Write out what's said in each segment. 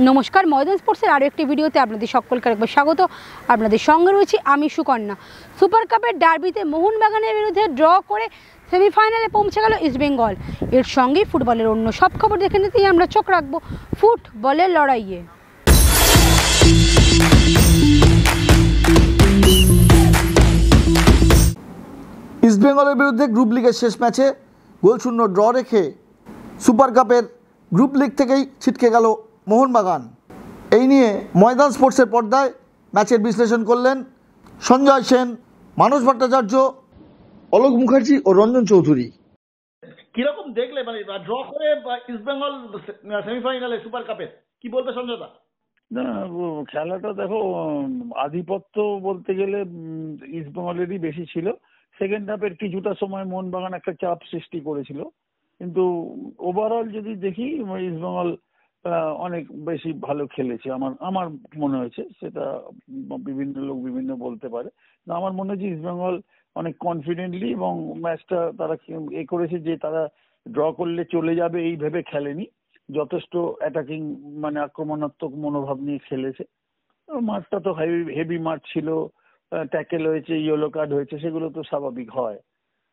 নমস্কার, ময়দান স্পোর্টসের আরও একটি ভিডিওতে আপনাদের সকলকে একবার স্বাগত। আপনাদের সঙ্গে রয়েছি আমি সুকন্যা। সুপার কাপের ডার্বিতে মোহনবাগানের বিরুদ্ধে ড্র করে সেমিফাইনালে পৌঁছে গেল ইস্টবেঙ্গল। এর সঙ্গে ফুটবলের অন্য সব খবর দেখে নিতেই আমরা চোখ রাখবো ফুটবলের লড়াইয়ে। ইস্টবেঙ্গলের বিরুদ্ধে গ্রুপ লিগের শেষ ম্যাচে গোলশূন্য ড্র রেখে সুপার কাপের গ্রুপ লিগ থেকেই ছিটকে গেল মোহনবাগান। এই নিয়ে ময়দান স্পোর্টসের পর্দায় ম্যাচের বিশ্লেষণ করলেন সঞ্জয় সেন, মানস ভট্টাচার্য, অলোক মুখার্জি ও রঞ্জন চৌধুরী। কিরকম দেখলে মানে ড্র করে ইস্টবেঙ্গল সেমিফাইনালে সুপার কাপের, কি বলবে সঞ্জয় দা? না, খেলাটা দেখো, আধিপত্য বলতে গেলে ইস্টবেঙ্গলেরই বেশি ছিল। সেকেন্ড হাফের কিছুটা সময় মোহনবাগান একটা চাপ সৃষ্টি করেছিল, কিন্তু ওভারঅল যদি দেখি ইস্টবেঙ্গল অনেক বেশি ভালো খেলেছে আমার মনে হয়েছে। সেটা বিভিন্ন লোক বিভিন্ন বলতে পারে, না আমার মনে হচ্ছে ইস্টবেঙ্গল অনেক কনফিডেন্টলি এবং ম্যাচটা তারা এ করেছে যে তারা ড্র করলে চলে যাবে এই ভেবে খেলেনি, যথেষ্ট অ্যাটাকিং মানে আক্রমণাত্মক মনোভাব নিয়ে খেলেছে। মাঠটা তো হেভি মাঠ ছিল, ট্যাকেল হয়েছে, ইয়েলো কার্ড হয়েছে, সেগুলো তো স্বাভাবিক হয়।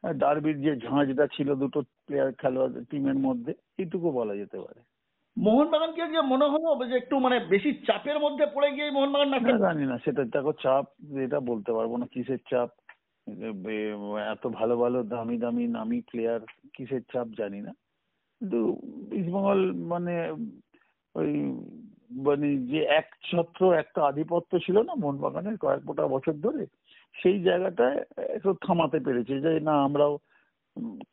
ডার্বির যে ঝাঁঝটা ছিল দুটো প্লেয়ার খেলোয়াড় টিমের মধ্যে, এইটুকু বলা যেতে পারে। মোহনবাগানকে যে মনে হলো যে একটু মানে বেশি চাপের মধ্যে পড়ে গিয়ে মোহনবাগান ম্যাচটা, জানি না সেটা, দেখো চাপ এটা বলতে পারবো না কিসের চাপ। এত ভালো ভালো দামি দামি নামি প্লেয়ার, কিসের চাপ জানি না। কিন্তু ইস্টবেঙ্গল মানে ওই মানে যে একছত্র একটা আধিপত্য ছিল না মোহনবাগানের কয়েকটা বছর ধরে, সেই জায়গাটায় একটু থামাতে পেরেছে যে না আমরাও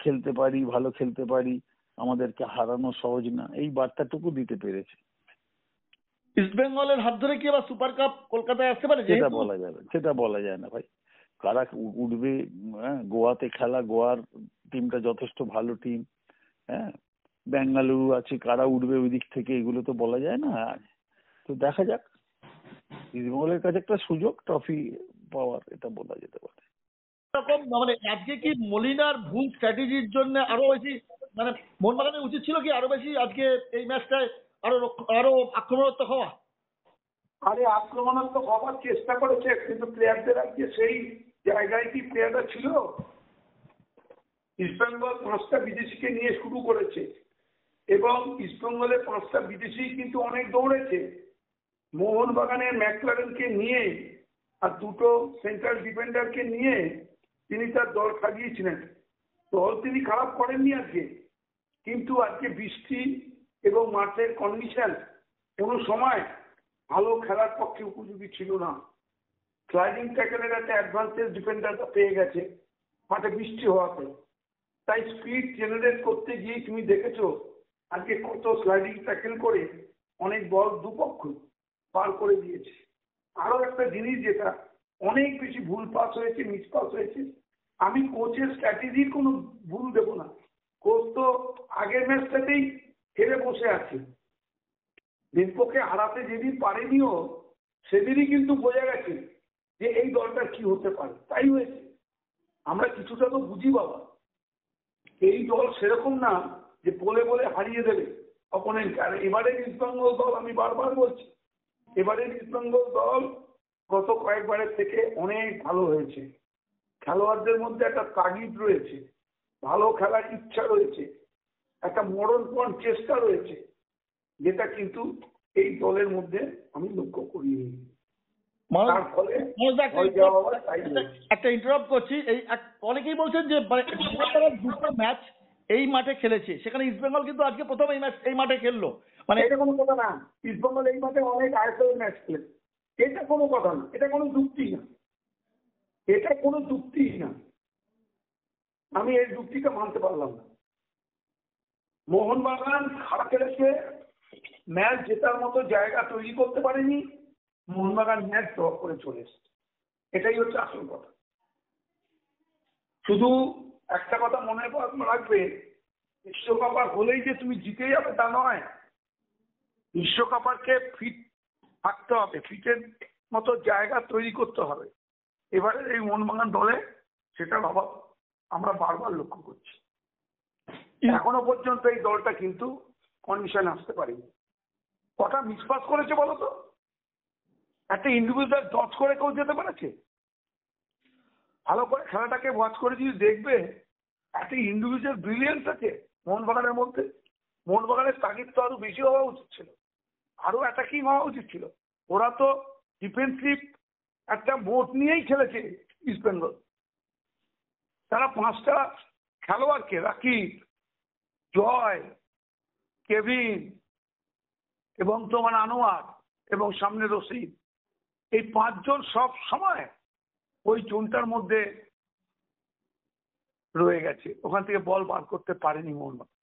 খেলতে পারি, ভালো খেলতে পারি, আমাদেরকে হারানো সহজ না, এই বার্তাটুকু দিতে পেরেছে। ইস্টবেঙ্গলের হাত ধরে কি আবার সুপার কাপ কলকাতায় আসতে পারে? সেটা বলা যায় না ভাই, কারা উঠবে। গোয়াতে খেলা, গোয়ার টিমটা যথেষ্ট ভালো টিম। হ্যাঁ, বেঙ্গালুরু আছে, কারা উঠবে ওই দিক থেকে এগুলো তো বলা যায় না। তো দেখা যাক, ইস্টবেঙ্গলের কাছে একটা সুযোগ ট্রফি পাওয়ার, এটা বলা যেতে পারে। এরকম মানে আজকে কি মলিনার ভুল স্ট্র্যাটেজির জন্য আরো বেশি মানে মোহনবাগানের উচিত ছিল কি আরো বেশি আজকে এই ম্যাচটায় আরো আক্রমণাত্মক হওয়া? আরে আক্রমণাত্মক হওয়ার চেষ্টা করেছে, কিন্তু প্লেয়ারদের আজকে সেই জায়গায় কি প্লেয়াররা ছিল? ইস্টবেঙ্গল 5টা বিদেশিকে নিয়ে শুরু করেছে এবং ইস্টবেঙ্গলের 5টা বিদেশি কিন্তু অনেক দৌড়েছে। মোহনবাগানের ম্যাকলারেনকে নিয়ে আর 2টো সেন্ট্রাল ডিফেন্ডারকে নিয়ে তিনি তার দল সাজিয়েছিলেন। দল তিনি খারাপ করেননি আজকে, কিন্তু আজকে বৃষ্টি এবং মাঠের কন্ডিশন কোনো সময় ভালো খেলার পক্ষে উপযোগী ছিল না। স্লাইডিং ট্যাকেলের একটা অ্যাডভান্টেজ ডিফেন্ডারটা পেয়ে গেছে মাঠে বৃষ্টি হওয়াতে, তাই স্পিড জেনারেট করতে গিয়ে তুমি দেখেছো আজকে কত স্লাইডিং ট্যাকেল করে অনেক বল দুপক্ষ পার করে দিয়েছে। আরো একটা জিনিস যেটা অনেক বেশি ভুল পাস হয়েছে, মিস পাস হয়েছে। আমি কোচের স্ট্র্যাটেজির কোনো ভুল দেব না, কোচ তো আগের ম্যাচটাতেই হেরে বসে আছে। বিপক্ষে হারাতে যেদিন পারেনিও সেদিনই কিন্তু বোঝা গেছে যে এই দলটার কি হতে পারে, তাই হয়েছে। আমরা কিছুটা তো বুঝি বাবা, এই দল সেরকম না যে বলে বলে হারিয়ে দেবে অপোনেন্টকে। আর এবারের ইস্টবেঙ্গল দল, আমি বারবার বলছি, এবারের ইস্টবেঙ্গল দল গত কয়েকবারের থেকে অনেক ভালো হয়েছে। খেলোয়াড়দের মধ্যে একটা তাগিদ রয়েছে, ভালো খেলার ইচ্ছা রয়েছে, একটা মরণপণ চেষ্টা রয়েছে, যেটা কিন্তু এই দলের মধ্যে আমি লক্ষ্য করিনি। তার ফলে একটা ইন্টারাপ্ট করছি, এই অনেকেই বলছেন যে দুটো ম্যাচ এই মাঠে খেলেছে, সেখানে ইস্টবেঙ্গল কিন্তু আজকে প্রথম এই মাঠে খেললো। মানে এটা কোনো কথা না, ইস্টবেঙ্গল এই মাঠে অনেক আইএসএল ম্যাচ খেলেছে, এটা কোনো কথা না, এটা কোনো যুক্তি না, এটা কোনো যুক্তি না। আমি এই যুক্তিটা মানতে পারলাম না। মোহনবাগান খারাপ খেলেছে, ম্যাচ জেতার মতো জায়গা তৈরি করতে পারেনি, মোহনবাগান ম্যাচ ড্র করে চলে এসেছে, এটাই হচ্ছে আসল কথা। শুধু একটা কথা মনে রাখবে, বিশ্বকাপ আর হলেই যে তুমি জিতে যাবে তা নয়। বিশ্বকাপারকে ফিট থাকতে হবে, ফিটের মতো জায়গা তৈরি করতে হবে। এবারে এই মোহনবাগান দলে সেটার অভাব আমরা বারবার লক্ষ্য করছি। এখনো পর্যন্ত এই দলটা কিন্তু কন্ডিশন আসতে পারেনি। কটা মিসপাস করেছে বলো তো? একটা ইন্ডিভিজুয়াল টচ করে কেউ যেতে পেরেছে? ভালো করে খেলাটাকে ওয়াচ করে যদি দেখবে, একটা ইন্ডিভিজুয়াল ব্রিলিয়েন্স আছে মোহনবাগানের মধ্যে। মোহনবাগানের তাগিদ তো আরো বেশি হওয়া উচিত ছিল, আরো অ্যাটাকিং হওয়া উচিত ছিল। ওরা তো ডিফেন্সিভ একটা মোড নিয়েই খেলেছে ইস্ট বেঙ্গল। তারা 5টা খেলোয়াড়কে, রাকিব, জয়, কেভিন এবং তোমার আনোয়ার এবং সামনে রশিদ, এই 5 জন সব সময় ওই জোনটার মধ্যে রয়ে গেছে, ওখান থেকে বল বার করতে পারেনি মোহনবাগান।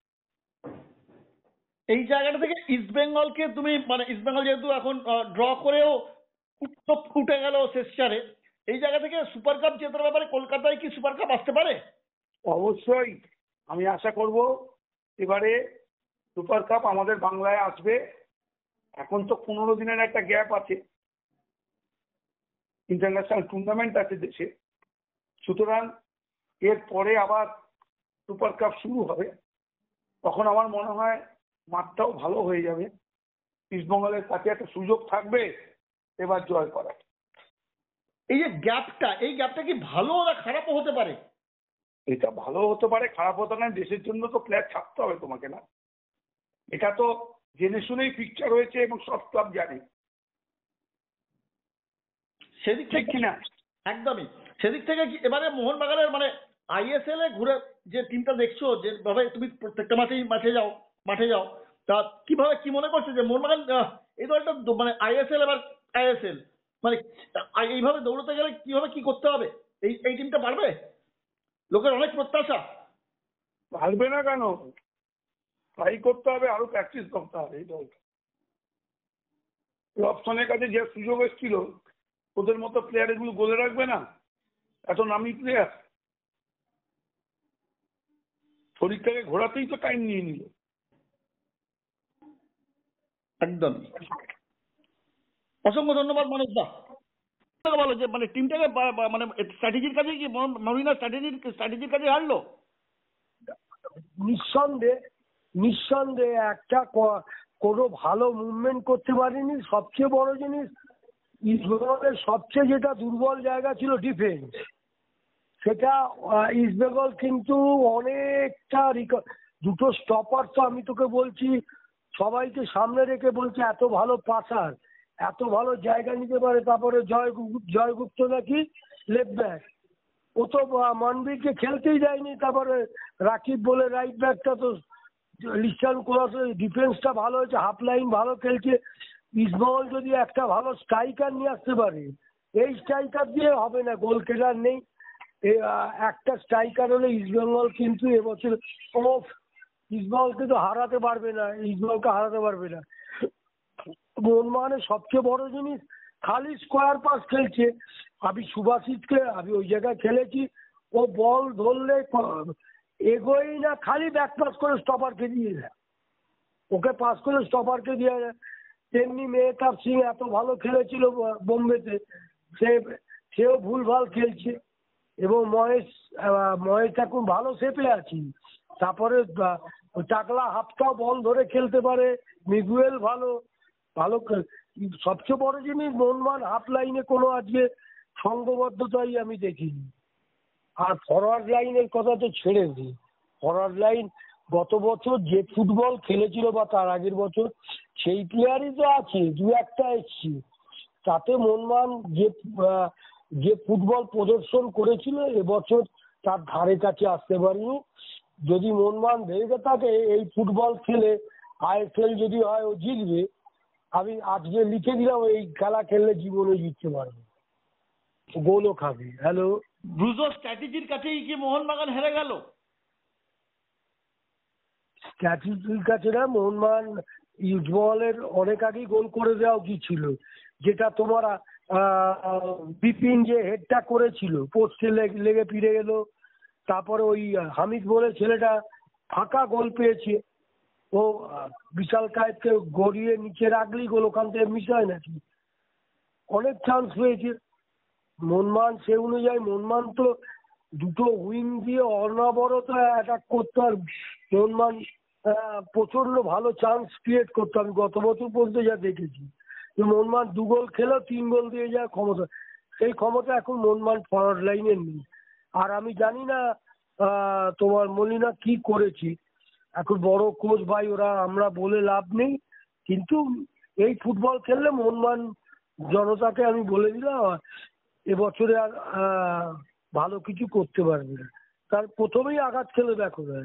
এই জায়গাটা থেকে ইস্ট বেঙ্গলকে তুমি মানে ইস্ট বেঙ্গল যেহেতু এখন ড্র করেও উঠে গেল শেষ চারে, এই জায়গা থেকে সুপার কাপ জেতার ব্যাপারে কলকাতায় কি সুপার কাপ আসতে পারে? অবশ্যই আমি আশা করব এবারে সুপার কাপ আমাদের বাংলায় আসবে। এখন তো 15 দিনের একটা গ্যাপ আছে, ইন্টারন্যাশনাল টুর্নামেন্ট আছে দেশে, সুতরাং এর পরে আবার সুপার কাপ শুরু হবে। তখন আমার মনে হয় মাঠটাও ভালো হয়ে যাবে, ইস্টবেঙ্গলের কাছে একটা সুযোগ থাকবে এবার জয় করার। এই যে গ্যাপটা, এই গ্যাপটা কি ভালো না খারাপও হতে পারে? এটা ভালো হতে পারে, খারাপ হতে না। দেশের জন্য তো প্লেয়ার ছাড়তে হবে তোমাকে, না? এটা তো জেনে শুনেই পিকচার হয়েছে এবং সব ক্লাব জানে, সেদিক ঠিক থেকে কিনা? একদমই। সেদিক থেকে এবারে মোহনবাগানের মানে আইএসএল এ ঘুরে যে টিমটা দেখছো, যেভাবে তুমি প্রত্যেকটা মাঠে যাও, তা কিভাবে কি মনে করছো যে মোহনবাগান এই দলটা মানে আইএসএল এবার আইএসএল মানে এইভাবে দৌড়তে গেলে কিভাবে কি করতে হবে? এই টিমটা পারবে? লোকের অনেক প্রত্যাশা। পারবে না কেন? ট্রাই করতে হবে, আরো প্র্যাকটিস করতে হবে। এই দলটা রবসনের কাছে যে সুযোগ এসেছিল, ওদের মতো প্লেয়ার এগুলো গোলে রাখবে না? এত নামি প্লেয়ার, শরীরটাকে ঘোরাতেই তো টাইম নিয়ে নিল। একদম। অসংখ্য ধন্যবাদ মানস দা। বলো যে মানে টিমটাকে মানে স্ট্র্যাটেজির কাছে কি মরিনা স্ট্র্যাটেজির কাছে হারলো? নিঃসন্দেহে একটা কোনো ভালো মুভমেন্ট করতে পারিনি। সবচেয়ে বড় জিনিস, ইস্টবেঙ্গলের সবচেয়ে যেটা দুর্বল জায়গা ছিল ডিফেন্স, সেটা ইস্টবেঙ্গল কিন্তু অনেকটা দুটো স্টপার তো আমি তোকে বলছি, সবাইকে সামনে রেখে বলছে এত ভালো পাসার, এত ভালো জায়গা নিতে পারে। তারপরে জয়গুপ্ত নাকি লেফট ব্যাক, ও তো মনবীরকে খেলতেই যায়নি। তারপরে রাকিব বলে রাইট ব্যাকটা তো লিস্টার্ন ক্রস, ডিফেন্সটা ভালো হয়েছে, হাফ লাইন ভালো খেলছে। ইস্টবেঙ্গল যদি একটা ভালো স্ট্রাইকার নিয়ে আসতে পারে, এই স্ট্রাইকার দিয়ে হবে না, গোল কেটার নেই। একটা স্ট্রাইকার হলে ইস্টবেঙ্গল কিন্তু এবছর ইস্টবেঙ্গলকে তো হারাতে পারবে না, ইস্টবেঙ্গলকে হারাতে পারবে না। মোহনবাগানের সবচেয়ে বড় জিনিস খালি স্কোয়ার পাস খেলছে। আমি সুভাষিসকে, আমি ওই জায়গায় খেলেছি, ও বল ধরলে এগোই না, খালি ব্যাক পাস করে স্টপারকে দিয়ে দেয়, ওকে পাস করে স্টপারকে দিয়ে দেয়। তেমনি মেহতাব সিং এত ভালো খেলেছিল বোম্বেতে, সেও ভুলভাল খেলছে। এবং মহেশ এখন ভালো শেপে আছি। তারপরে টাকলা হাফটাও বল ধরে খেলতে পারে, মিগুয়েল ভালো। সবচেয়ে বড় জিনিস, মোহনবাগান হাফ লাইনে কোনো আজকে সংঘবদ্ধতাই আমি দেখিনি। আর ফরওয়ার্ড লাইনের কথা তো ছেড়ে দিই, ফরওয়ার্ড লাইন গত বছর যে ফুটবল খেলেছিল বা তার আগের বছর সেই প্লেয়ারই তো আছে, দু একটা এসছে। তাতে মোহনবাগান যে ফুটবল প্রদর্শন করেছিল এবছর তার ধারে কাছে আসতে পারেনি। যদি মোহনবাগান ভেবে থাকে এই ফুটবল খেলে আইএসএল যদি হয় ও জিতবে, আমি আজকে লিখে দিলাম এই খেলা খেললে জীবনে জিততে পারবে, গোলও খাবে। হ্যালো, ব্রুজো স্ট্র্যাটেজির কাছেই কি মোহনবাগান হেরে গেল? স্ট্র্যাটেজির কাছে না, মোহনবাগান ইস্টবেঙ্গলের অনেক আগেই গোল করে দেওয়া উচিত ছিল। যেটা তোমার বিপিন যে হেডটা করেছিল, পোস্টে লেগে ফিরে গেল। তারপরে ওই হামিদ বলে ছেলেটা ফাঁকা গোল পেয়েছে, ও বিশাল কায়েতকে গড়িয়ে নিচে রাখলেই গোল, ওখান থেকে মিস হয় নাকি? অনেক চান্স পেয়েছে মোহনবাগান। সে অনুযায়ী মোহনবাগান তো দুটো উইং দিয়ে অনবরত অ্যাটাক করতো, আর মোহনবাগান প্রচন্ড ভালো চান্স ক্রিয়েট করতো। আমি গত বছর পর্যন্ত যা দেখেছি যে মোহনবাগান 2 গোল খেলেও 3 গোল দিয়ে যাওয়ার ক্ষমতা, সেই ক্ষমতা এখন মোহনবাগান ফরওয়ার্ড লাইনে নেই। আর আমি জানি না তোমার মলিনা কি করেছি, এখন বড় কোচ ভাই, ওরা আমরা বলে লাভ নেই, কিন্তু এই ফুটবল খেললে মোহনবাগান জনতাকে আমি বলে দিলাম এবছরে আর ভালো কিছু করতে পারবে না। তার প্রথমেই আঘাত খেলে দেখো না,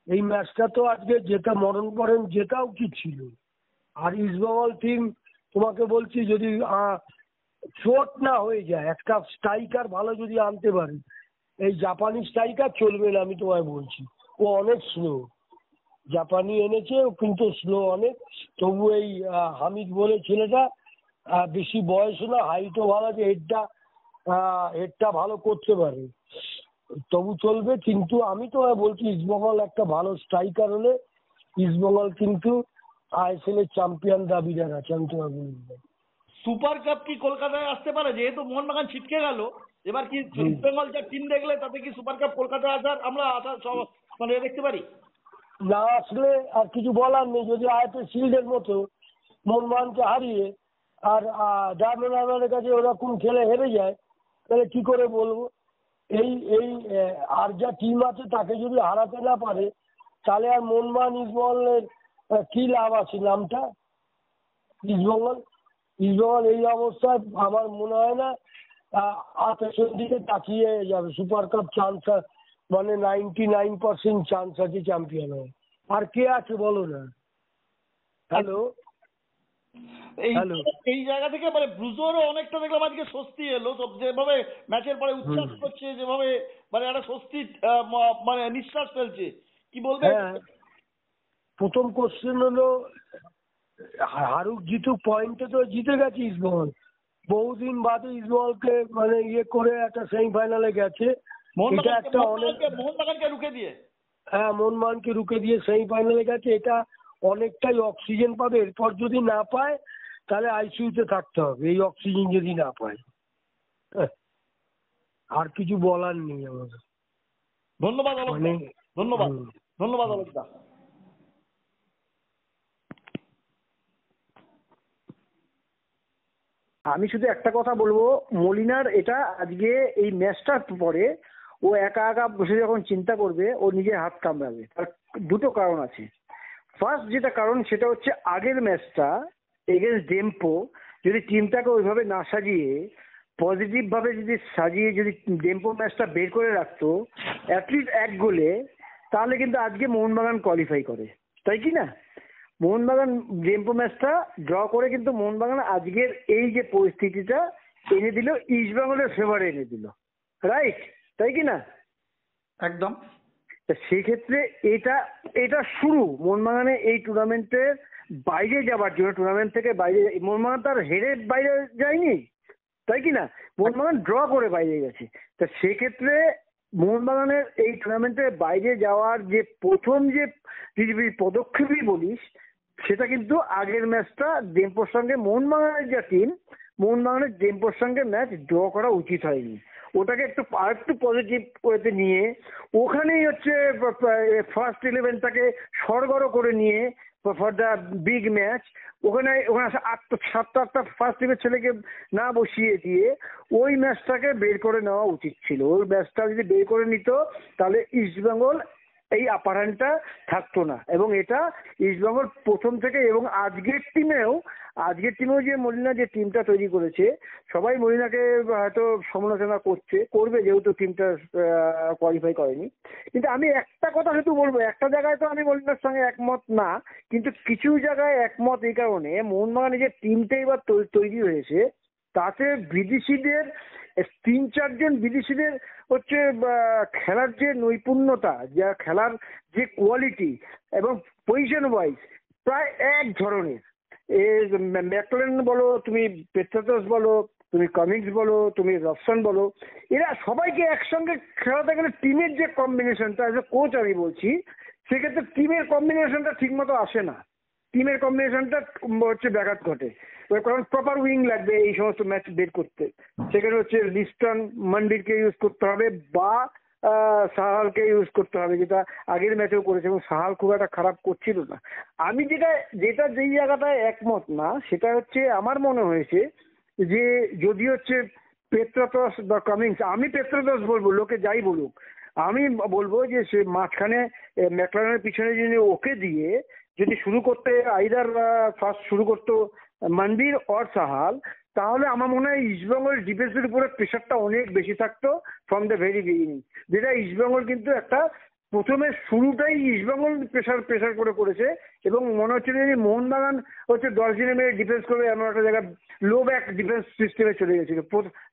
এই ম্যাচটা তো আজকে যেটা মরণ পড়েন যেটা উচিত ছিল। আর ইস্টবেঙ্গল টিম তোমাকে বলছি, যদি চোট না হয়ে যায়, একটা স্ট্রাইকার ভালো যদি আনতে পারে, এই জাপানি স্ট্রাইকার চলবে না, আমি তোমায় বলছি। ও অনেক স্লো, জাপানি এনেছে ও কিন্তু স্লো অনেক। তবু এই হামিদ বলে ছেলেটা বেশি বয়স না, হাইটও ভালো আছে, হেডটা ভালো করতে পারে, তবু চলবে। কিন্তু আমি তো বলছি ইস্টবেঙ্গল একটা ভালো স্ট্রাইকার হলে ইস্টবেঙ্গল কিন্তু আইএসএল এর চ্যাম্পিয়ন দাবিদার আছে, আমি তোমায় বলবো। সুপার কাপ কি কলকাতায় আসতে পারে? যেহেতু মোহনবাগান ছিটকে গেল, এবার কি ইস্ট বেঙ্গল যা টিম দেখলে তাতে কি সুপার কাপ কলকাতায় আমরা মানে দেখতে পারি? না আসলে আর কিছু বলার নেই। যদি আইএসএল শিল্ডের মতো মোহনবাগানকে হারিয়ে আর ডায়মন্ড কাছে ওরকম খেলে হেরে যায়, তাহলে কি করে বলবো? এই আর যা টিম আছে তাকে যদি হারাতে না পারে, তাহলে আর মোহনবাগান ইস্টবেঙ্গলের কি লাভ আছে? নামটা ইস্টবেঙ্গল এই অবস্থায় আমার মনে হয় না পেছন দিকে তাকিয়ে যাবে। সুপার কাপ চান্স মানে 99% চান্স আছে চ্যাম্পিয়ন হয়ে। আর কে আছে বলো না? হ্যালো, এই জায়গা থেকে মানে ব্রুজোরও অনেকটা দেখলাম আজকে স্বস্তি এলো, যেভাবে ম্যাচের পরে উচ্ছ্বাস করছে, যেভাবে মানে একটা স্বস্তি মানে নিঃশ্বাস ফেলছে, কি বলবে? প্রথম কোশ্চেন হলো হারুক জিতুক পয়েন্টে তো জিতে গেছে ইস্টবেঙ্গল, বহুদিন বাদে ইস্টবেঙ্গলকে মানে করে একটা সেমিফাইনালে গেছে। এটা একটা মোহনবাগানকে রুখে দিয়ে, হ্যাঁ মোহনবাগানকে রুখে দিয়ে সেমিফাইনালে গেছে, এটা অনেকটাই অক্সিজেন পাবে। এরপর যদি না পায় তাহলে আইসিইউতে থাকতে হবে, এই অক্সিজেন যদি না পায়। আর কিছু বলার নেই আমাদের। ধন্যবাদ ধন্যবাদ ধন্যবাদ অলোকদা। আমি শুধু একটা কথা বলবো, মলিনার এটা আজকে এই ম্যাচটার পরে ও একা একা বসে যখন চিন্তা করবে, ও নিজের হাত কামড়াবে। তার দুটো কারণ আছে। ফার্স্ট যেটা কারণ সেটা হচ্ছে, আগের ম্যাচটা এগেনস্ট ডেম্পো যদি টিমটাকে ওইভাবে না সাজিয়ে পজিটিভ ভাবে যদি সাজিয়ে যদি ডেম্পো ম্যাচটা বের করে রাখতো অ্যাটলিস্ট 1 গোলে, তাহলে কিন্তু আজকে মোহনবাগান কোয়ালিফাই করে, তাই কি না? মোহনবাগান ডেম্পো ম্যাচটা ড্র করে কিন্তু মোহনবাগান আজকের এই যে পরিস্থিতিটা এনে দিল, ইস্টবেঙ্গলের ফেভারে এনে দিল, রাইট? তাই কি না? একদম। সেই ক্ষেত্রে এটা শুরু মোহনবাগানে এই টুর্নামেন্টের বাইরে যাবার জন্য। টুর্নামেন্ট থেকে বাইরে মোহনবাগান তার হেরে বাইরে যায়নি, তাই কি না? মোহনবাগান ড্র করে বাইরে গেছে। তা সেক্ষেত্রে মোহনবাগানের এই টুর্নামেন্টের বাইরে যাওয়ার যে প্রথম যে পদক্ষেপই বলিস, সেটা কিন্তু আগের ম্যাচটা ডেম্পোর সঙ্গে মোহনবাগানের যা টিম, মোহনবাগানের ডেম্পোর সঙ্গে ম্যাচ ড্র করা উচিত হয়নি। ওটাকে আরেকটু পজিটিভ ওয়েতে নিয়ে ওখানেই হচ্ছে ফার্স্ট 11টাকে সরগর করে নিয়ে ফর দ্য বিগ ম্যাচ, ওখানে 7-8টা ফার্স্ট টিমের ছেলেকে না বসিয়ে দিয়ে ওই ম্যাচটাকে বের করে নেওয়া উচিত ছিল। ওই ম্যাচটা যদি বের করে নিত তাহলে ইস্টবেঙ্গল এই আপার হ্যান্ডটা থাকতো না। এবং এটা ইস্টবেঙ্গল প্রথম থেকে, এবং আজকের টিমেও যে মলিনা যে টিমটা তৈরি করেছে, সবাই মলিনাকে হয়তো সমালোচনা করবে যেহেতু টিমটা কোয়ালিফাই করেনি। কিন্তু আমি একটা কথা শুধু বলবো, একটা জায়গায় তো আমি মলিনার সঙ্গে একমত না, কিন্তু কিছু জায়গায় একমত এই কারণে, মোহনবাগানের যে টিমটা এবার তৈরি হয়েছে তাতে বিদেশিদের 3-4 জন বিদেশিদের হচ্ছে খেলার যে নৈপুণ্যতা, যা খেলার যে কোয়ালিটি এবং পজিশন ওয়াইজ প্রায় এক ধরনের। ম্যাকলেন বলো, তুমি পেট্রাটোস বলো, তুমি কামিংস বলো, তুমি রবসন বলো, এরা সবাইকে একসঙ্গে খেলাতে গেলে টিমের যে কম্বিনেশনটা, এজ এ কোচ আমি বলছি, সেক্ষেত্রে টিমের কম্বিনেশনটা ঠিক মতো আসে না। টিমের কম্বিনেশনটা হচ্ছে ব্যাঘাত ঘটে, কারণ প্রপার উইং লাগবে এই সমস্ত ম্যাচ বের করতে। সেখানে হচ্ছে লিস্টন মন্ডিরকে ইউজ করতে হবে, বা সাহালকে ইউজ করতে হবে, যেটা আগের ম্যাচেও করেছে, এবং সাহাল খুব একটা খারাপ করছিল না। আমি যেটা যেই জায়গাটায় একমত না সেটা হচ্ছে আমার মনে হয়েছে যে যদি হচ্ছে পেত্রাতস বা কামিংস, আমি পেত্রাতস বলবো, লোকে যাই বলুক, আমি বলবো যে সে মাঝখানে ম্যাকলারেনের পিছনে যদি ওকে দিয়ে যদি শুরু করতে আইদার ফার্স্ট শুরু করতো মনবীর অর সাহাল, তাহলে আমার মনে হয় ইস্টবেঙ্গল ডিফেন্সের উপরে প্রেশারটা অনেক বেশি থাকতো ফ্রম দ্য ভেরি বিগিনিং, যেটা ইস্টবেঙ্গল কিন্তু একটা প্রথমে শুরুটাই ইস্টবেঙ্গল প্রেশার করেছে, এবং মনে হচ্ছে যে মোহনবাগান হচ্ছে 10 জনে মিলে ডিফেন্স করবে এমন একটা জায়গা লো ব্যাক ডিফেন্স সিস্টেমে চলে গেছিল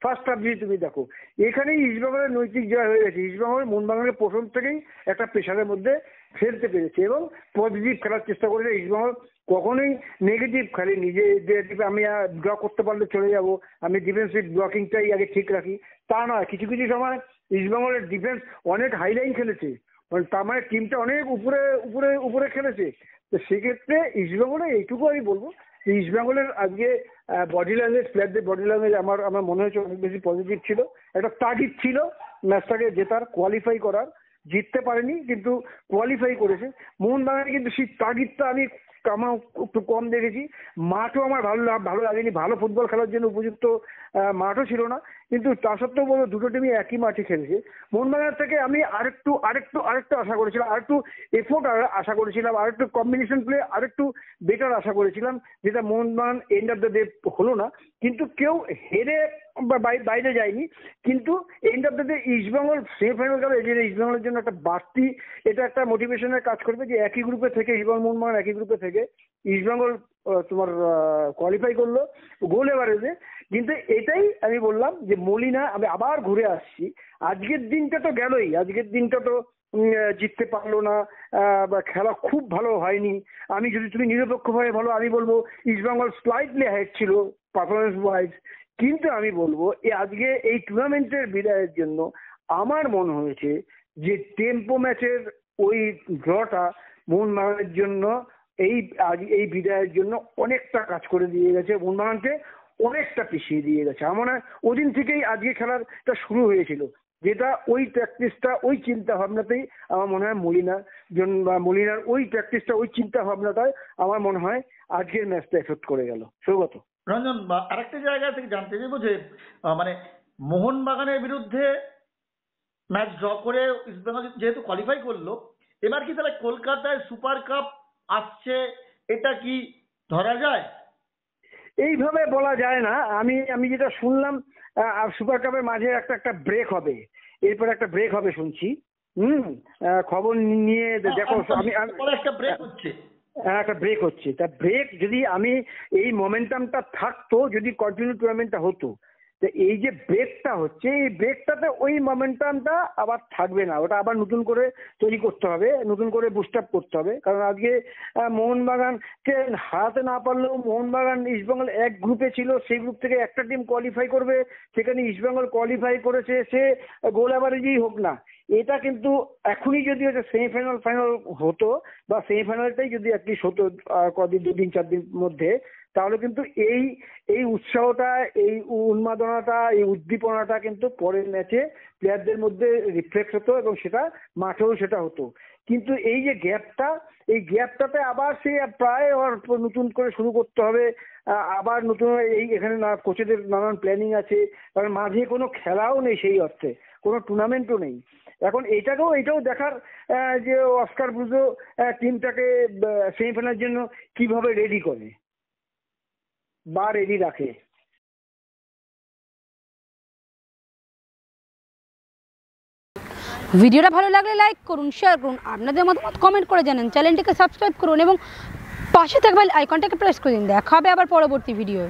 ফার্স্ট হাফ। যদি তুমি দেখো এখানেই ইস্টবেঙ্গলের নৈতিক জয় হয়ে গেছে, ইস্টবেঙ্গল মোহনবাগানকে প্রথম থেকেই একটা প্রেশারের মধ্যে ফেলতে পেরেছে এবং পজিটিভ খেলার চেষ্টা করেছে। ইস্টবেঙ্গল কখনোই নেগেটিভ খেলেনি যে আমি ড্র করতে পারলে চলে যাব, আমি ডিফেন্সিভ ব্লকিংটাই আগে ঠিক রাখি, তা নয়। কিছু কিছু সময় ইস্টবেঙ্গলের ডিফেন্স অনেক হাইলাইন খেলেছে, তার মানে টিমটা অনেক উপরে উপরে উপরে খেলেছে। তো সেক্ষেত্রে ইস্টবেঙ্গলে এইটুকু আমি বলবো যে ইস্টবেঙ্গলের আজকে বডি ল্যাঙ্গুয়েজ, প্লেয়ারদের বডি ল্যাঙ্গুয়েজ আমার মনে হচ্ছে অনেক বেশি পজিটিভ ছিল। একটা তাগিদ ছিল ম্যাচটাকে জেতার, কোয়ালিফাই করার। জিততে পারেনি কিন্তু কোয়ালিফাই করেছে। মোহনবাগানে কিন্তু সেই তাগিদটা আমি একটু কম দেখেছি। মাঠও আমার ভালো লাগেনি, ভালো ফুটবল খেলার জন্য উপযুক্ত মাঠও ছিল না, কিন্তু তা সত্ত্বেও বলবো দুটো টিমই একই মাঠে খেলেছে। মোহনবাগান থেকে আমি আরেকটু আশা করেছিলাম, আরেকটু এফোর্ট আশা করেছিলাম, আরেকটু কম্বিনেশন প্লে আরেকটু বেটার আশা করেছিলাম, যেটা Mohun Bagan end of the day হলো না। কিন্তু কেউ হেরে বাইরে যায়নি, কিন্তু end of the day East Bengal semifinal গেল, এই যে ইস্টবেঙ্গলের জন্য একটা বাড়তি এটা একটা মোটিভেশনের কাজ করবে যে একই গ্রুপে থেকে ইস্টবেঙ্গল মোহনবাগান একই গ্রুপে থেকে ইস্টবেঙ্গল তোমার কোয়ালিফাই করলো গোল এভারেজে। কিন্তু এটাই আমি বললাম যে মলিনা, আমি আবার ঘুরে আসছি, আজকের দিনটা তো গেলই, আজকের দিনটা তো জিততে পারলো না বা খেলা খুব ভালো হয়নি। আমি যদি তুমি নিরপেক্ষভাবে বলো আমি বলবো ইস্টবেঙ্গল স্লাইটলি হেড ছিল পারফরমেন্স ওয়াইজ, কিন্তু আমি বলবো আজকে এই টুর্নামেন্টের বিদায়ের জন্য আমার মনে হয়েছে যে টেম্পো ম্যাচের ওই ড্রটা মোহনবাগানের জন্য এই বিদায়ের জন্য অনেকটা কাজ করে দিয়ে গেছে, মোহনবাগানকে অনেকটা পিছিয়ে দিয়ে গেছে। আমার মনে হয় ওদিন থেকেই আজকে খেলাটা শুরু হয়েছিল, যেটা ওই প্র্যাকটিসটা ওই চিন্তা ভাবনাতেই আমার মনে হয় মলিনার ওই প্র্যাকটিসটা ওই চিন্তা ভাবনাটাই আমার মনে হয় আজকের ম্যাচটা এফেক্ট করে গেল। সৌগত, রঞ্জন, আরেকটা জায়গা থেকে জানতে চাইবো যে মানে মোহনবাগানের বিরুদ্ধে ম্যাচ ড্র করে ইস্টবেঙ্গল যেহেতু কোয়ালিফাই করলো, এবার কি তাহলে কলকাতায় সুপার কাপ আসছে, এটা কি ধরা যায়? এইভাবে বলা যায় না। আমি যেটা শুনলাম সুপার কাপের মাঝে একটা ব্রেক হবে, এরপর একটা ব্রেক হবে শুনছি। খবর নিয়ে দেখো, আমি একটা ব্রেক হচ্ছে, একটা ব্রেক হচ্ছে। তা ব্রেক যদি আমি এই মোমেন্টামটা থাকতো, যদি কন্টিনিউ টুর্নামেন্টটা হতো, তো এই যে ব্রেকটা হচ্ছে এই ব্রেকটাতে ওই মোমেন্টামটা আবার থাকবে না, ওটা আবার নতুন করে তৈরি করতে হবে, নতুন করে বুস্ট আপ করতে হবে। কারণ আজকে মোহনবাগানকে হারাতে না পারলেও মোহনবাগান ইস্টবেঙ্গল এক গ্রুপে ছিল, সেই গ্রুপ থেকে একটা টিম কোয়ালিফাই করবে, সেখানে ইস্টবেঙ্গল কোয়ালিফাই করেছে, সে গোল অ্যাভারেজেই হোক না। এটা কিন্তু এখনই যদি হচ্ছে সেমিফাইনাল ফাইনাল হতো বা সেমিফাইনালটাই যদি অ্যাটলিস্ট হতো কদিন 2-4 দিন মধ্যে, তাহলে কিন্তু এই উৎসাহটা, এই উন্মাদনাটা, এই উদ্দীপনাটা কিন্তু পরের ম্যাচে প্লেয়ারদের মধ্যে রিফ্লেক্ট হতো এবং সেটা মাঠেও সেটা হতো। কিন্তু এই যে গ্যাপটা, এই গ্যাপটাতে আবার সে প্রায় নতুন করে শুরু করতে হবে, আবার নতুন এখানে কোচেদের নানান প্ল্যানিং আছে, কারণ মাঝে কোনো খেলাও নেই, সেই অর্থে কোনো টুর্নামেন্টও নেই। এখন এটাও দেখার যে অস্কার ব্রুজো টিমটাকে সেমিফাইনালের জন্য কিভাবে রেডি করে বা রেডি রাখে। ভিডিওটা ভালো লাগলে লাইক করুন, শেয়ার করুন, আপনাদের মতামত কমেন্ট করে জানান, চ্যানেলটিকে সাবস্ক্রাইব করুন এবং পাশে থাকা বেল আইকনটাকে প্রেস করে দিন। দেখা হবে আবার পরবর্তী ভিডিও।